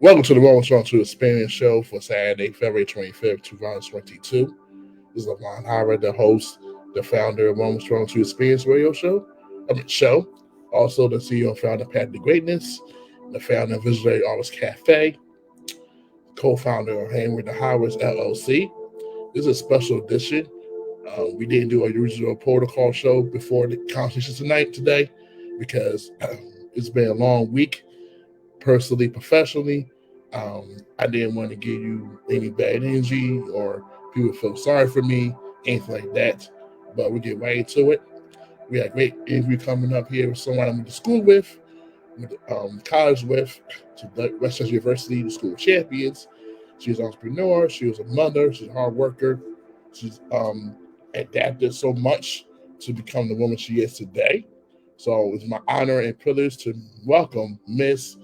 Welcome to the Rolling Strong to Experience show for Saturday, February 25th, 2022. This is Lamont Howard, the host, the founder of Rolling Strong to Experience radio show. Also, the CEO and founder of Path to Greatness, the founder of Visionary Artist Cafe, co-founder of Hang with the Howards LLC. This is a special edition. We didn't do our usual protocol show before the conversation today because it's been a long week, personally, professionally. I didn't want to give you any bad energy or people feel sorry for me, anything like that. But we get right into it. We had a great interview coming up here with someone I went to school with college with, to Westchester University, the School of Champions. She's an entrepreneur. She was a mother. She's a hard worker. She's adapted so much to become the woman she is today. So it's my honor and privilege to welcome Miss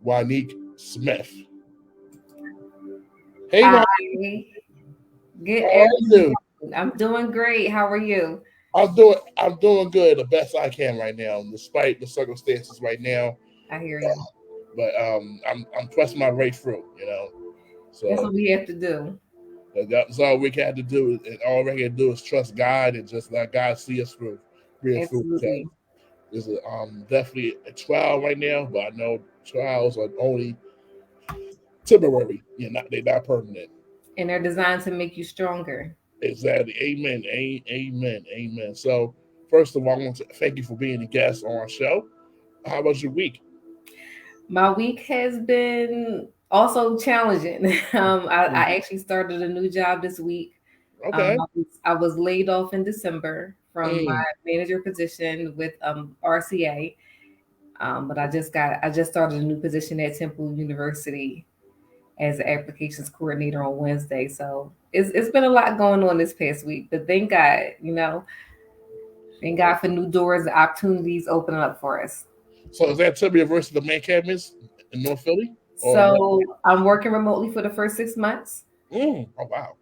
Ronique Smith. Hey, Hi. Good afternoon. I'm doing great. How are you? I'm doing good, the best I can right now, despite the circumstances right now. I hear you. But I'm pressing my way through, So that's what we have to do. That's all we have to do, and all we can do is trust God and just let God see us through. Absolutely. This is definitely a trial right now, but I know trials are only temporary. They're not permanent. And they're designed to make you stronger. Exactly. Amen. Amen. So, first of all, I want to thank you for being a guest on our show. How was your week? My week has been also challenging. I actually started a new job this week. Okay. I was laid off in December from my manager position with RCA. But I just started a new position at Temple University as an applications coordinator on Wednesday. So it's been a lot going on this past week, but thank God, thank God for new doors and opportunities opening up for us. So is that Temple University the main campus in North Philly? So I'm working remotely for the first 6 months. Oh wow.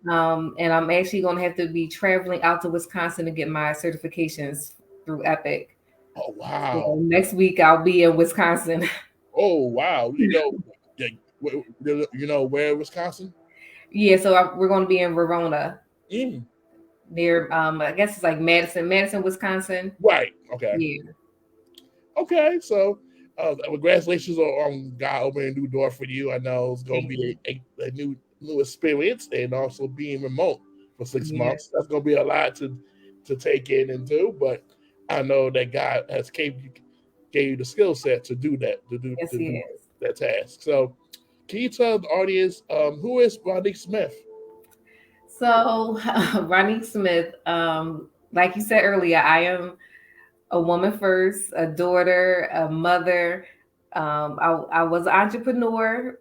And I'm actually going to have to be traveling out to Wisconsin to get my certifications through Epic. Oh wow. So next week I'll be in Wisconsin. Oh wow. Where in Wisconsin? Yeah, so we're going to be in Verona. Mm. Near I guess it's like Madison, Wisconsin. Right. Okay. Yeah. Okay. So congratulations on God opening a new door for you. I know it's going to be a new experience, and also being remote for 6 months. That's going to be a lot to take in and do, but I know that God has gave you the skill set to do that, to do that task. So can you tell the audience who is Ronique Smith? So Ronique Smith, like you said earlier, I am a woman first, a daughter, a mother. I was an entrepreneur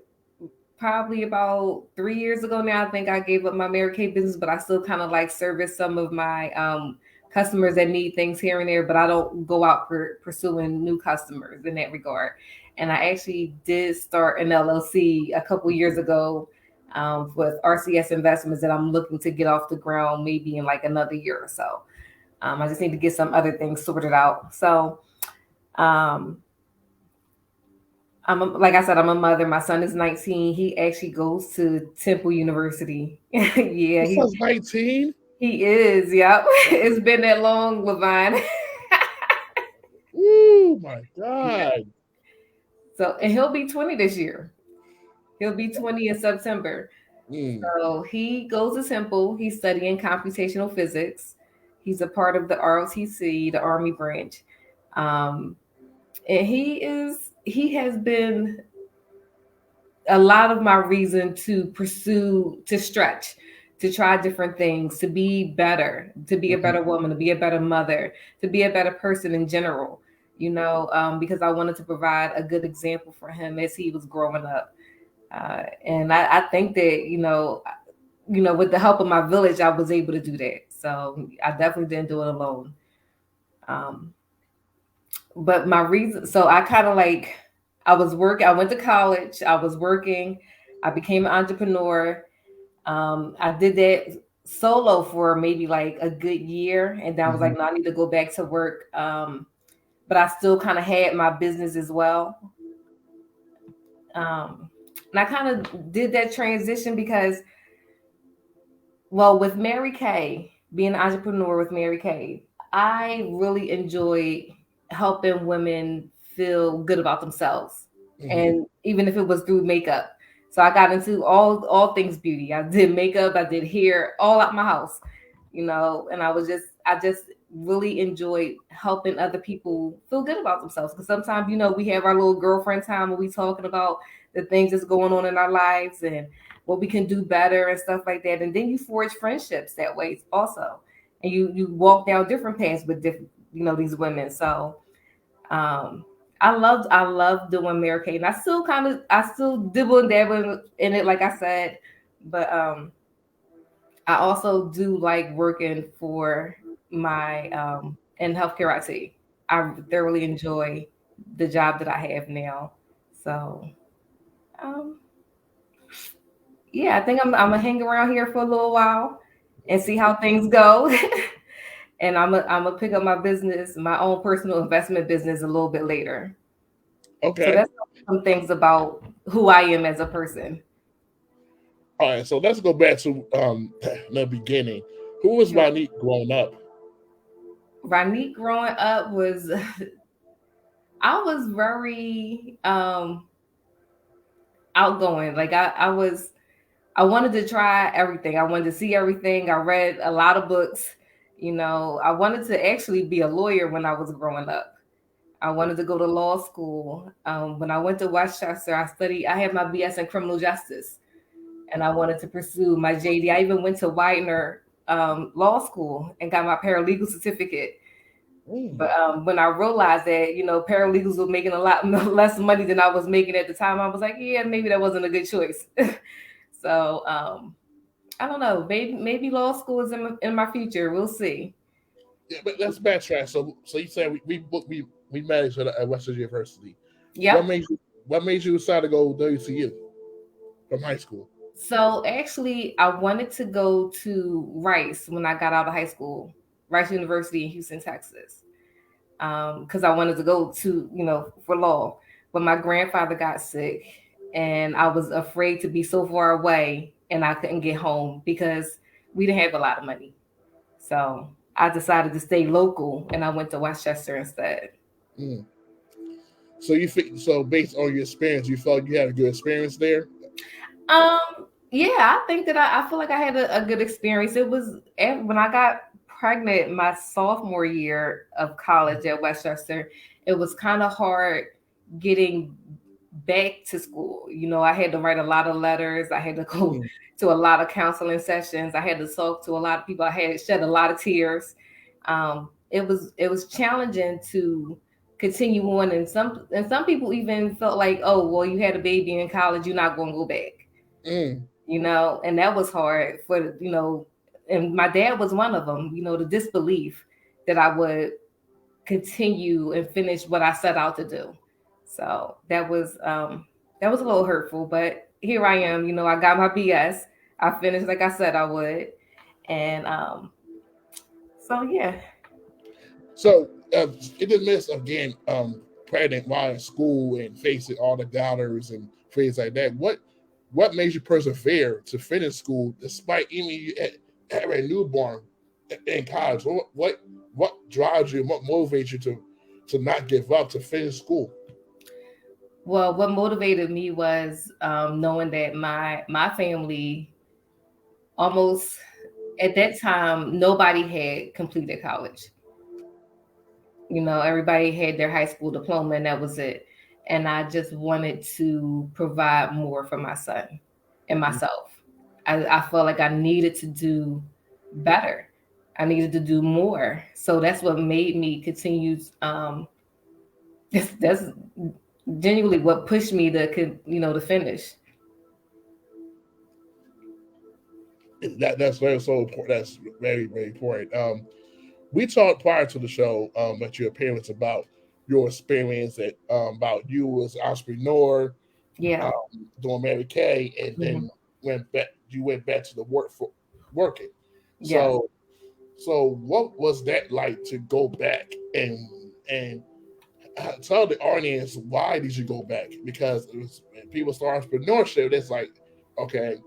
probably about 3 years ago now. I think I gave up my Mary Kay business, but I still kind of like service some of my customers that need things here and there, but I don't go out pursuing new customers in that regard. And I actually did start an LLC a couple years ago with RCS Investments that I'm looking to get off the ground maybe in like another year or so. I just need to get some other things sorted out. So like I said, I'm a mother. My son is 19. He actually goes to Temple University. Yeah. He's 19? He is, yep. It's been that long, Levine. Oh my God. So, and he'll be 20 this year. He'll be 20 in September. So he goes to Temple. He's studying computational physics. He's a part of the ROTC, the Army branch. And he has been a lot of my reason to pursue, to stretch, to try different things, to be better, to be a better woman, to be a better mother, to be a better person in general, because I wanted to provide a good example for him as he was growing up. And I think that, with the help of my village, I was able to do that. So I definitely didn't do it alone. But my reason, so I kind of like, I went to college, I was working, I became an entrepreneur. I did that solo for maybe like a good year. And then I was like, no, I need to go back to work. But I still kind of had my business as well. And I kind of did that transition because, well, with Mary Kay, being an entrepreneur with Mary Kay, I really enjoyed helping women feel good about themselves. And even if it was through makeup. So I got into all things beauty. I did makeup, I did hair, all at my house, and I just really enjoyed helping other people feel good about themselves. Because sometimes, we have our little girlfriend time where we talking about the things that's going on in our lives and what we can do better and stuff like that. And then you forge friendships that way also. And you walk down different paths with different, these women. So I love doing Mary Kay. And I still dibble and dabble in it, like I said. But I also do like working for my in healthcare IT. I thoroughly enjoy the job that I have now. So um yeah, I think I'm gonna hang around here for a little while and see how things go. And I'm gonna pick up my business, my own personal investment business, a little bit later. So Okay. that's some things about who I am as a person. All right. So let's go back to the beginning. Who was Sure. Ronique growing up? Ronique growing up was I was very outgoing. Like I wanted to try everything. I wanted to see everything. I read a lot of books. I wanted to actually be a lawyer when I was growing up. I wanted to go to law school. When I went to Westchester, I had my BS in criminal justice, and I wanted to pursue my JD. I even went to Widener Law School and got my paralegal certificate. But Mm. when I realized that, paralegals were making a lot less money than I was making at the time, I was like, yeah, maybe that wasn't a good choice. So I don't know. Maybe law school is in my future. We'll see. Yeah, but let's backtrack. So you said we managed at Western University. What Yep. made you What made you decide to go WCU from high school? So actually, I wanted to go to Rice when I got out of high school, Rice University in Houston, Texas, because I wanted to go to, for law. But my grandfather got sick, and I was afraid to be so far away, and I couldn't get home because we didn't have a lot of money. So I decided to stay local, and I went to Westchester instead. Mm. So based on your experience, you felt you had a good experience there. Yeah, I think that I feel like I had a good experience. It was when I got pregnant my sophomore year of college at Westchester, it was kind of hard getting back to school. I had to write a lot of letters. I had to go Mm. to a lot of counseling sessions. I had to talk to a lot of people. I had shed a lot of tears. It was challenging to continue on, and some people even felt like, oh, well, you had a baby in college, you're not going to go back. Mm. And that was hard and my dad was one of them. The disbelief that I would continue and finish what I set out to do. So that was a little hurtful, but here I am. I got my BS. I finished like I said I would, and so yeah. So in the midst of getting pregnant while in school and facing all the doubters and things like that, what made you persevere to finish school despite even you having a newborn in college? What drives you? What motivates you to not give up to finish school? Well, what motivated me was knowing that my family almost at that time nobody had completed college. Everybody had their high school diploma and that was it. And I just wanted to provide more for my son and myself. I felt like I needed to do better. I needed to do more. So that's what made me continue. That's genuinely what pushed me to finish. That's very so important. That's very very important. We talked prior to the show at your appearance about your experience about you as an entrepreneur, Yeah. um, doing Mary Kay, and Hmm. then went back to the work for working. Yeah. So what was that like to go back and tell the audience why did you go back? Because it was, when people start entrepreneurship, it's like, okay,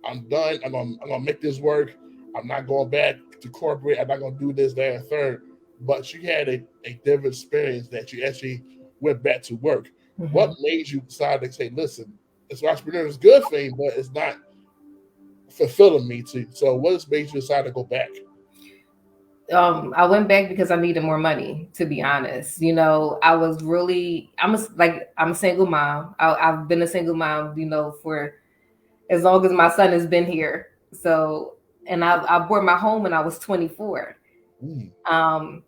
I'm done. I'm gonna make this work. I'm not going back to corporate. I'm not gonna do this, that, and third. But you had a different experience that you actually went back to work. What made you decide to say, listen, it's entrepreneur is a good thing, but it's not fulfilling me to. So what has made you decide to go back? I went back because I needed more money, to be honest. I was really, I'm a single mom. I've been a single mom, for as long as my son has been here. So, and I bought my home when I was 24. Mm. Um,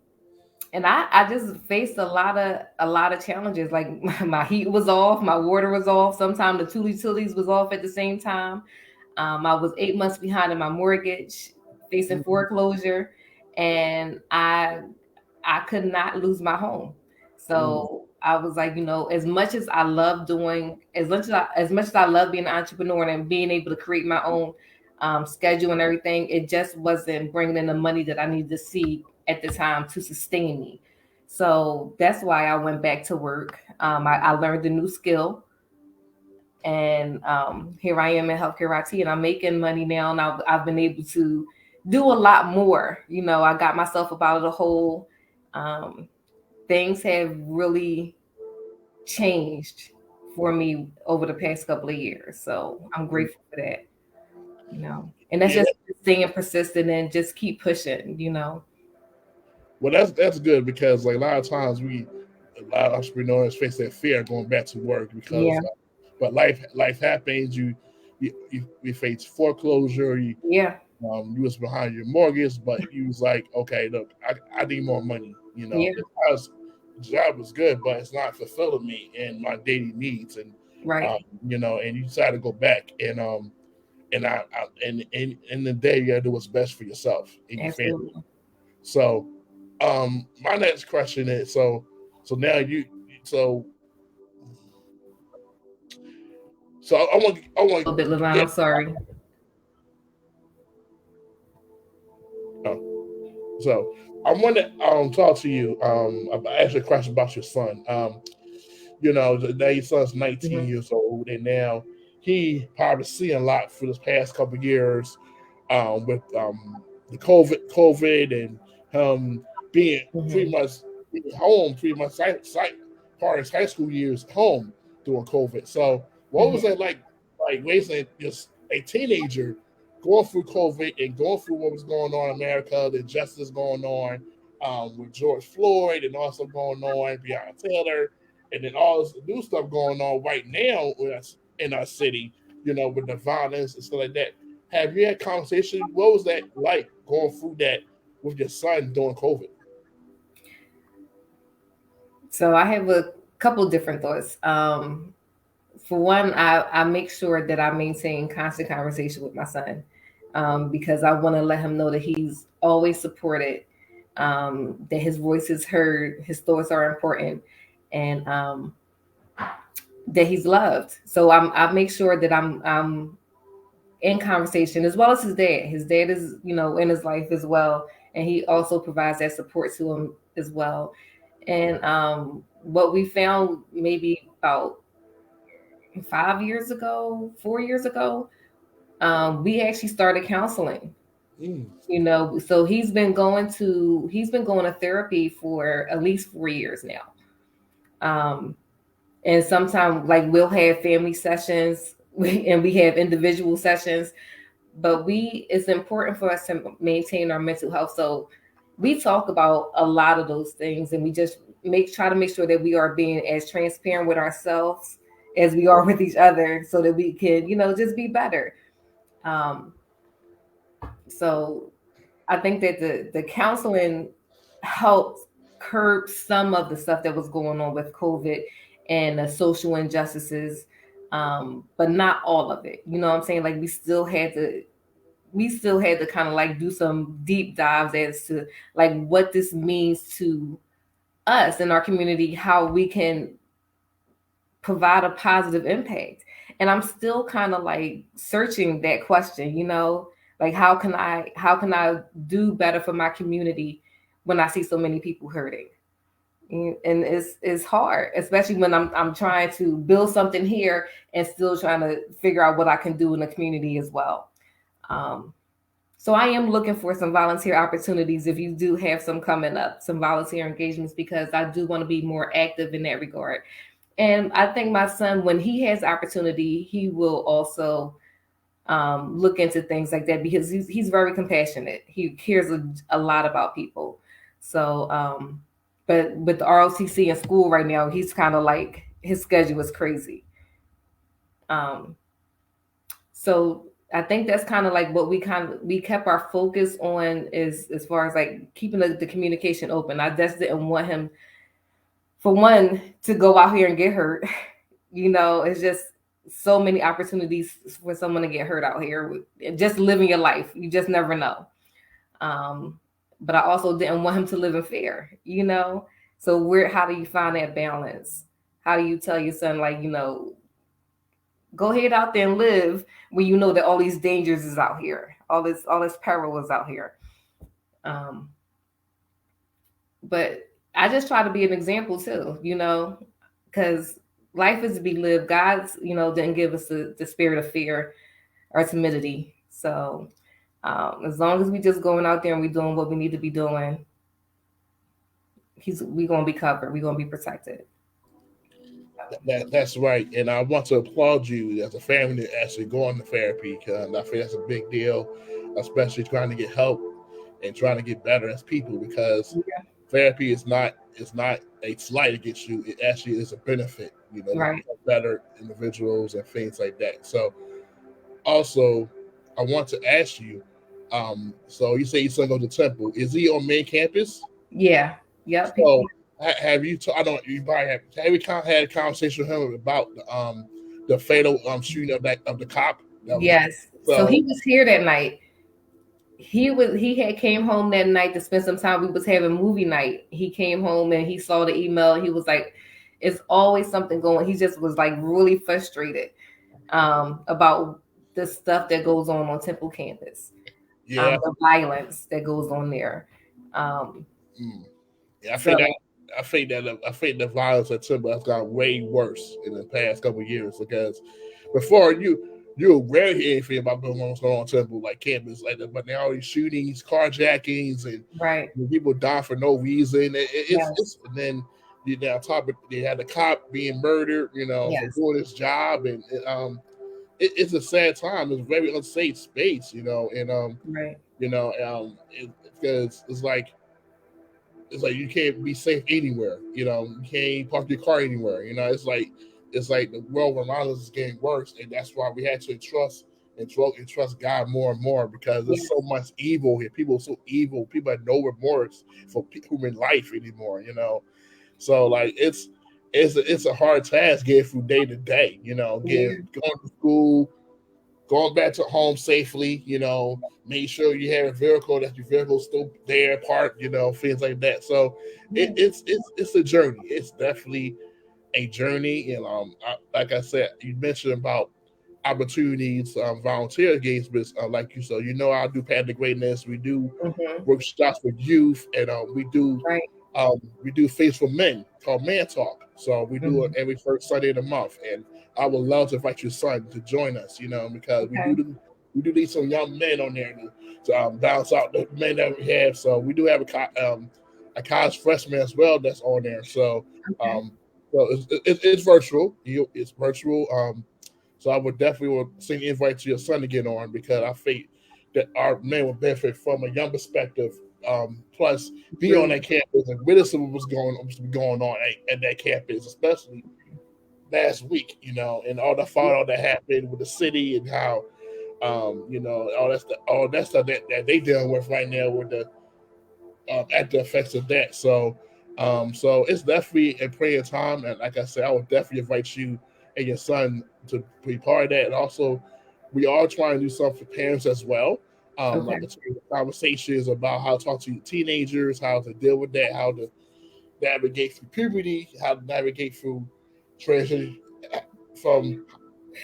and I just faced a lot of challenges. Like my heat was off, my water was off. Sometimes the two utilities was off at the same time. I was 8 months behind in my mortgage, facing Mm. foreclosure, and I could not lose my home. Mm. So I was like, as much as I love doing, as much as I love being an entrepreneur and being able to create my own schedule and everything, it just wasn't bringing in the money that I needed to see at the time to sustain me. So that's why I went back to work. I learned a new skill, and here I am in healthcare IT, and I'm making money now, and I've been able to do a lot more. I got myself up out of the hole. Um, Things have really changed for me over the past couple of years, so I'm grateful for that. And that's Yeah, just staying persistent and just keep pushing. well, that's good because like a lot of times a lot of entrepreneurs face that fear going back to work because, Yeah, but life happens. You face foreclosure. yeah, You was behind your mortgage, but you was like, okay, look, I need more money. yeah, The job was good, but it's not fulfilling me and my daily needs, and right, and you decided to go back and in the day you gotta do what's best for yourself and your family. absolutely. So, my next question is so now so so I A want little bit, to Levon. I'm get sorry. uh, so I want to talk to you ask you a question about your son. Now your son's 19 Hmm. years old, and now he probably seen a lot for this past couple of years with the COVID, and being pretty Hmm. much being home, pretty much part of his high school years home during COVID. So, what was Hmm. that like raising just a teenager going through COVID and going through what was going on in America, the injustice going on with George Floyd, and also going on Breonna Taylor, and then all this new stuff going on right now with us in our city, with the violence and stuff like that. Have you had conversation? What was that like going through that with your son during COVID? So I have a couple different thoughts. For one, I make sure that I maintain constant conversation with my son, because I want to let him know that he's always supported, that his voice is heard, his thoughts are important, and that he's loved. So I make sure that I'm in conversation, as well as his dad. His dad is, in his life as well, and he also provides that support to him as well. And what we found maybe about 5 years ago, 4 years ago, we actually started counseling. Mm. So he's been going to therapy for at least 4 years now. And sometimes, like, we'll have family sessions, and we have individual sessions, but it's important for us to maintain our mental health. So we talk about a lot of those things, and we just try to make sure that we are being as transparent with ourselves as we are with each other, so that we can, just be better. um, so I think that the counseling helped curb some of the stuff that was going on with COVID and the social injustices, but not all of it. You know what I'm saying? Like, we still had to kind of like do some deep dives as to like what this means to us in our community, how we can provide a positive impact. And I'm still kind of like searching that question, like how can I do better for my community when I see so many people hurting? And it's hard, especially when I'm trying to build something here and still trying to figure out what I can do in the community as well. Um, so I am looking for some volunteer opportunities if you do have some coming up, some volunteer engagements, because I do want to be more active in that regard. And I think my son, when he has opportunity, he will also look into things like that because he's very compassionate. He cares a lot about people. So, but with the ROTC in school right now, he's kind of like his schedule is crazy. Um, so I think that's kind of like what we kept our focus on is as far as like keeping the communication open. I just didn't want him, for one, to go out here and get hurt. It's just so many opportunities for someone to get hurt out here. Just living your life, you just never know. Um, but I also didn't want him to live in fear. So how do you find that balance? How do you tell your son, like, go ahead out there and live when you know that all these dangers is out here, all this peril is out here. Um, but I just try to be an example too, because life is to be lived. God's, didn't give us the spirit of fear or timidity. So as long as we just going out there and we doing what we need to be doing, we gonna be covered. We gonna be protected. That's right, and I want to applaud you as a family to actually going to therapy because I think that's a big deal, especially trying to get help and trying to get better as people. Because Yeah. therapy is not a slight against you; it actually is a benefit. To Right. become better individuals and things like that. So, also, I want to ask you. So you say your son goes to Temple. Is he on main campus? Yeah. Yep. So have you? I don't. You probably have you had a conversation with him about the fatal shooting of the cop that was. Yes. So So he was here that night. He had came home that night to spend some time. We was having movie night. He came home and he saw the email. He was like, "It's always something going." He just was like really frustrated about the stuff that goes on Temple campus, yeah, the violence that goes on there. Um, mm, yeah, so I think the violence at Timber has gotten way worse in the past couple of years because before you rarely hear anything about what's going on Temple like campus like that, but now these shootings, carjackings, and right, people die for no reason. yes, And then on top of they had the cop being murdered, for yes, doing his job, and it's a sad time. It's a very unsafe space, right, because it's like you can't be safe anywhere. You can't park your car anywhere. It's like the world around us is getting worse, and that's why we had to trust God more and more because there's so yes, much evil here. People are so evil. People have no remorse for human life anymore. So like it's a hard task getting through day to day. yeah, Going to school, going back to home safely, make sure you have a vehicle that your vehicle's still there, parked, things like that. So yeah. it's a journey. It's definitely a journey, and like I said, you mentioned about opportunities, volunteer engagements, like you. So I do Path to Greatness. We do Hmm. workshops with youth, and Right. we do Face for Men called Man Talk. So we do it Hmm. every first Sunday of the month, and I would love to invite your son to join us. Because Okay. we do need some young men on there to balance out the men that we have. So we do have a college freshman as well that's on there. So Okay. um, it's virtual. It's virtual. So I would definitely send an invite to your son to get on because I think that our men will benefit from a young perspective. Plus, be on Agree. that campus and witness what's going on at that campus, especially last week. And all the fallout that happened with the city and how all that stuff that they dealing with right now with the after effects of that. So it's definitely a prayer time, and like I said, I would definitely invite you and your son to be part of that. And also, we are trying to do something for parents as well, like Okay. the conversations about how to talk to teenagers, how to deal with that, how to navigate through puberty, how to navigate through transition from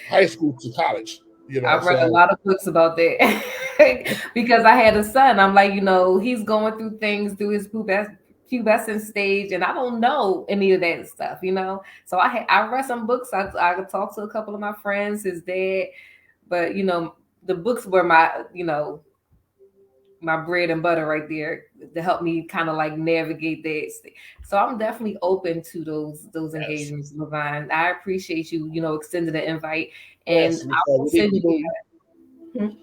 high school to college. I've read a So lot of books about that because I had a son. I'm like, he's going through things through his pubescent stage, and I don't know any of that stuff, you know. So I read some books. I talked to a couple of my friends, his dad, but you know, the books were my, you know, my bread and butter right there to help me kind of like navigate that. So I'm definitely open to those Yes, engagements, Levine. I appreciate you, you know, extending the invite, and yes, I because will we need send you. people.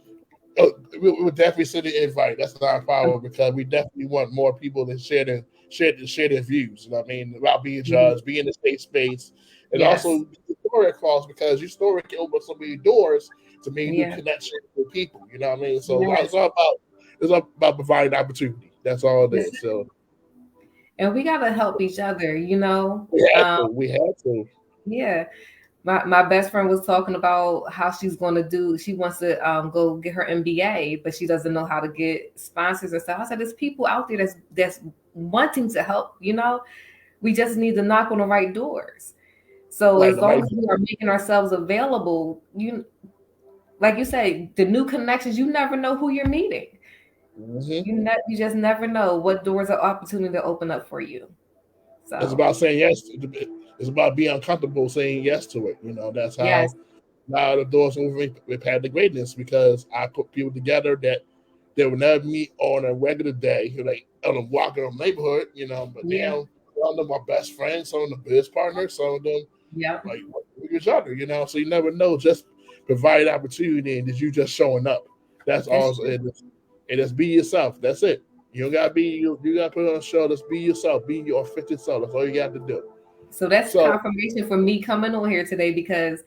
We would definitely send an invite. That's not a problem because we definitely want more people to share their views. You know what I mean, about being judged, being in a safe space, and Yes. also the story across because your story can open so many doors to make new Yeah. connections with people. You know what I mean? So Yes. it's all about providing opportunity. That's all it Yes. is. So And we gotta help each other, you know. we have to. We have to. Yeah. My best friend was talking about how she's going to do. She wants to go get her MBA, but she doesn't know how to get sponsors and stuff. I said, there's people out there that's wanting to help. You know, we just need to knock on the right doors. So Right. as The long right. as we are making ourselves available, you like you say, the new connections. You never know who you're meeting. Mm-hmm. You just never know what doors of opportunity to open up for you. It's So about saying yes. It's about being uncomfortable saying yes to it. You know, that's yes, how now the doors open with Path to Greatness because I put people together that they would never meet on a regular day. You're like on a walk in the neighborhood, you know, but yeah, now some of them are best friends, some of them business partners, some of them yep. like with each other, you know. So you never know. Just provide opportunity and you just showing up. That's That's all true. it is be yourself. That's it. You don't gotta be you gotta put on a show. Just be yourself. Be your authentic self. That's all you got to do. So that's So confirmation for me coming on here today because,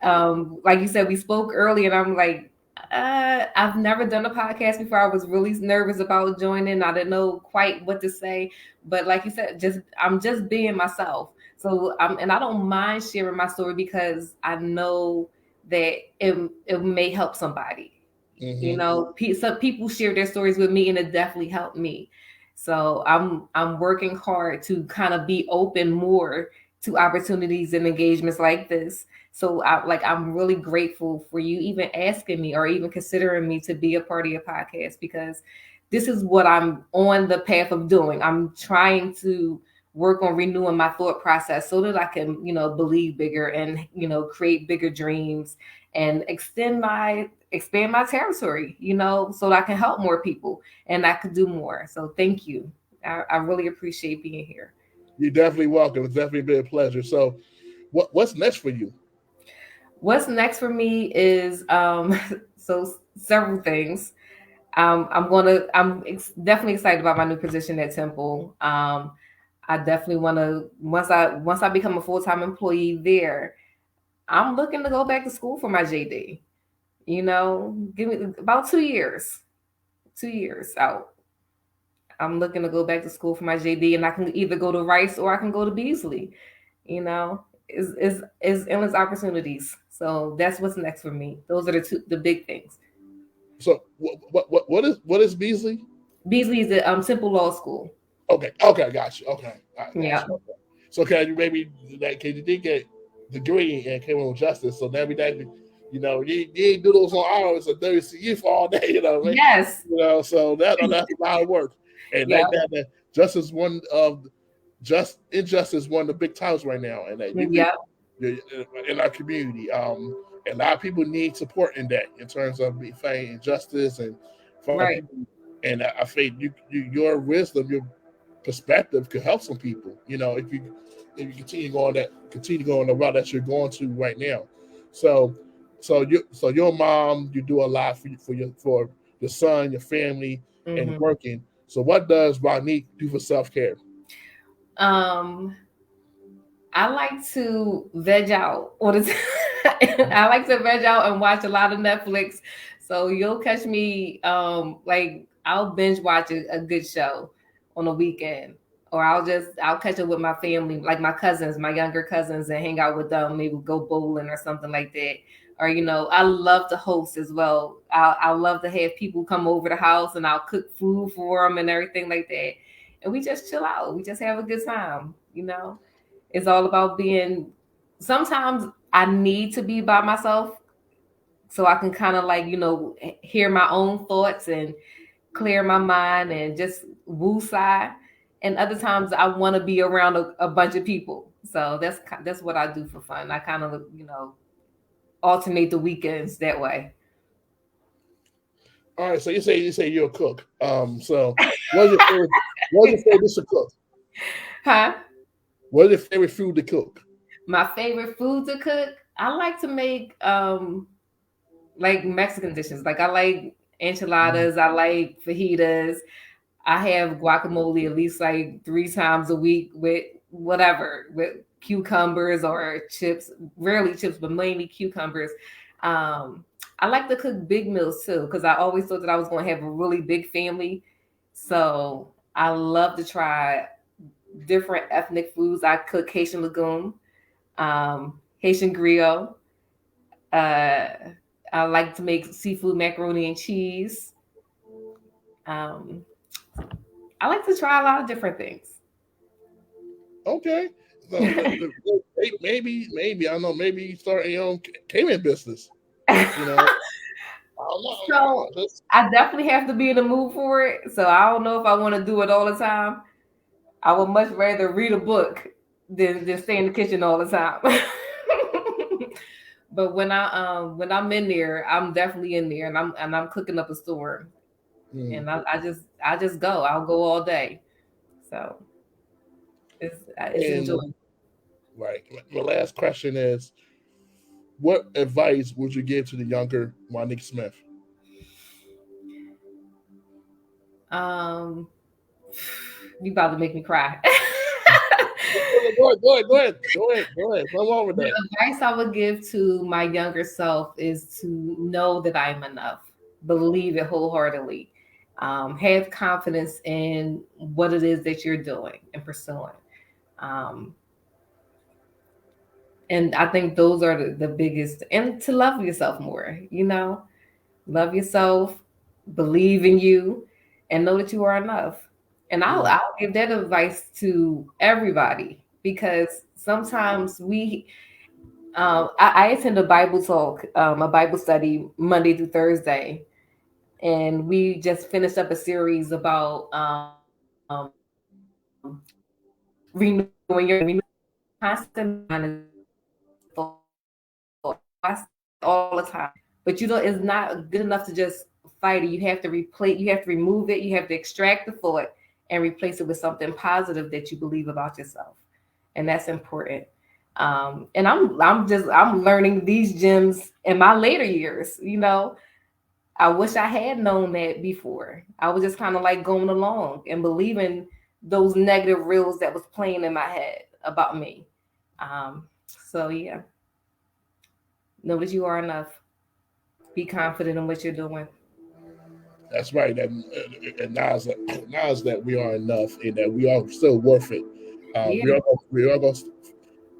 like you said, we spoke early, and I'm like, I've never done a podcast before. I was really nervous about joining. I didn't know quite what to say, but like you said, just I'm just being myself. So and I don't mind sharing my story because I know that it may help somebody. You mm-hmm. know, some people share their stories with me, and it definitely helped me. So I'm working hard to kind of be open more to opportunities and engagements like this. So I'm really grateful for you even asking me or even considering me to be a part of your podcast because this is what I'm on the path of doing. I'm trying to work on renewing my thought process so that I can, you know, believe bigger and, you know, create bigger dreams and expand my territory, you know, so that I can help more people and I could do more. So thank you. I really appreciate being here. You're definitely welcome. It's definitely been a pleasure. So what's next for you? What's next for me is so several things. Definitely excited about my new position at Temple. I definitely want to once I become a full-time employee there, I'm looking to go back to school for my JD. You know, give me about 2 years. 2 years out. I'm looking to go back to school for my JD, and I can either go to Rice or I can go to Beasley. You know, is endless opportunities. So that's what's next for me. Those are the big things. So what is Beasley? Beasley is the Temple Law School. Okay, okay, I got you. Okay, I got Yeah. you. Okay. So can you maybe like can you did get degree in criminal justice? So every day, you know, you ain't do those on hours of WCU for all day. You know what I mean? Yes. You know, so that's a lot of work. And Yeah. that justice one of just injustice one of the big titles right now, and that you could Yeah. in our community. And a lot of people need support in that in terms of fighting injustice and fighting Right. people. And I think your wisdom, your perspective could help some people. You know, if you continue going the route that you're going to right now. So your mom, you do a lot for your son, your family, and Hmm. working. So what does Ronique do for self care? Um, I like to veg out all the time. I like to veg out and watch a lot of Netflix. So you'll catch me like I'll binge watch a good show on a weekend. Or I'll catch up with my family, like my cousins, my younger cousins, and hang out with them, maybe go bowling or something like that. Or, you know, I love to host as well. I love to have people come over the house and I'll cook food for them and everything like that. And we just chill out. We just have a good time, you know. It's all about being. Sometimes I need to be by myself so I can kind of like, you know, hear my own thoughts and clear my mind and just woo-side. and other times I want to be around a bunch of people. So that's what I do for fun. I kind of alternate the weekends that way. All right, so you say you're a cook. So what's your favorite? What's your favorite dish to cook? Huh? What's your favorite food to cook? My favorite food to cook. I like to make like Mexican dishes. Like I like Mm, enchiladas. I like fajitas. I have guacamole at least like 3 times a week with whatever, with cucumbers or chips. Rarely chips, but mainly cucumbers. Um, I like to cook big meals too because I always thought that I was going to have a really big family. So I love to try different ethnic foods. I cook Haitian legume, Haitian griot. Uh, I like to make seafood macaroni and cheese. Um, I like to try a lot of different things. okay. So maybe I don't know. Maybe you start your own catering business. You know, I don't know. So I definitely have to be in the mood for it. So I don't know if I want to do it all the time. I would much rather read a book than stay in the kitchen all the time. But when I'm in there, I'm definitely in there, and I'm cooking up a storm, mm. and I just go. I'll go all day. So it's And enjoyable. right, my last question is, what advice would you give to the younger Ronique Smith? Um, you about to make me cry. Go ahead. Come on with The that. advice I would give to my younger self is to know that I'm enough. Believe it wholeheartedly. Have confidence in what it is that you're doing and pursuing. Um, and I think those are the biggest, and to love yourself more, love yourself, believe in you, and know that you are enough. And Mm. I'll give that advice to everybody because sometimes I attend a Bible talk, a Bible study Monday through Thursday, and we just finished up a series about renewing your constant mind is thought. I say all the time, but it's not good enough to just fight it. You have to replace. You have to remove it. You have to extract the thought and replace it with something positive that you believe about yourself, and that's important. And I'm learning these gems in my later years. I wish I had known that before. I was just kind of like going along and believing those negative reels that was playing in my head about me. Um, so yeah, know that you are enough. Be confident in what you're doing. That's right. That acknowledge that we are enough and that we are still worth it. Yeah. We are going to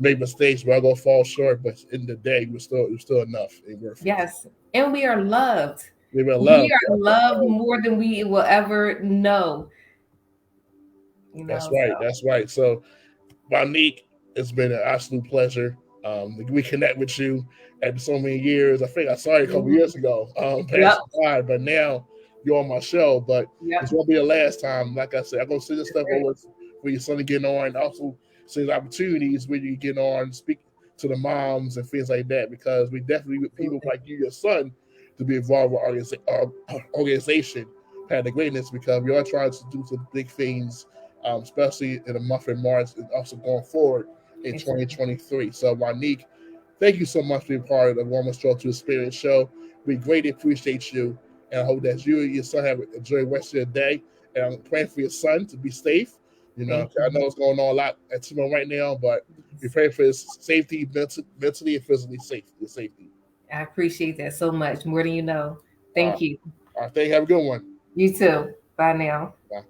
make mistakes. We are going to fall short, but in the day, we're still enough and worth it. Yes. And we are loved. We've been We loved. are loved more than we will ever know. That's So right. That's right. So Monique, it's been an absolute pleasure. To reconnect with you after so many years. I think I saw you a couple mhm. years ago, Yep. passing by, but now you're on my show. But this Yep. won't be the last time. Like I said, I'm gonna send this stuff over for your son to get on. Also, send opportunities where you can get on, speak to the moms and things like that. Because we definitely need people Absolutely. like you, your son, to be involved with our organization, Path of Greatness, because we are trying to do some big things, especially in the month of March and also going forward in Absolutely. 2023. So, Monique, thank you so much for being part of the Woman's Stroll to Experience show. We greatly appreciate you, and I hope that you and your son have enjoyed the rest of your day. And I'm praying for your son to be safe. Thank I you. know it's going on a lot at Timon right now, but we Yes. pray for his safety, mentally and physically safety. I appreciate that so much, more than you know. Uh, Thank you. Thank you. Have a good one. You too. Bye now. Bye.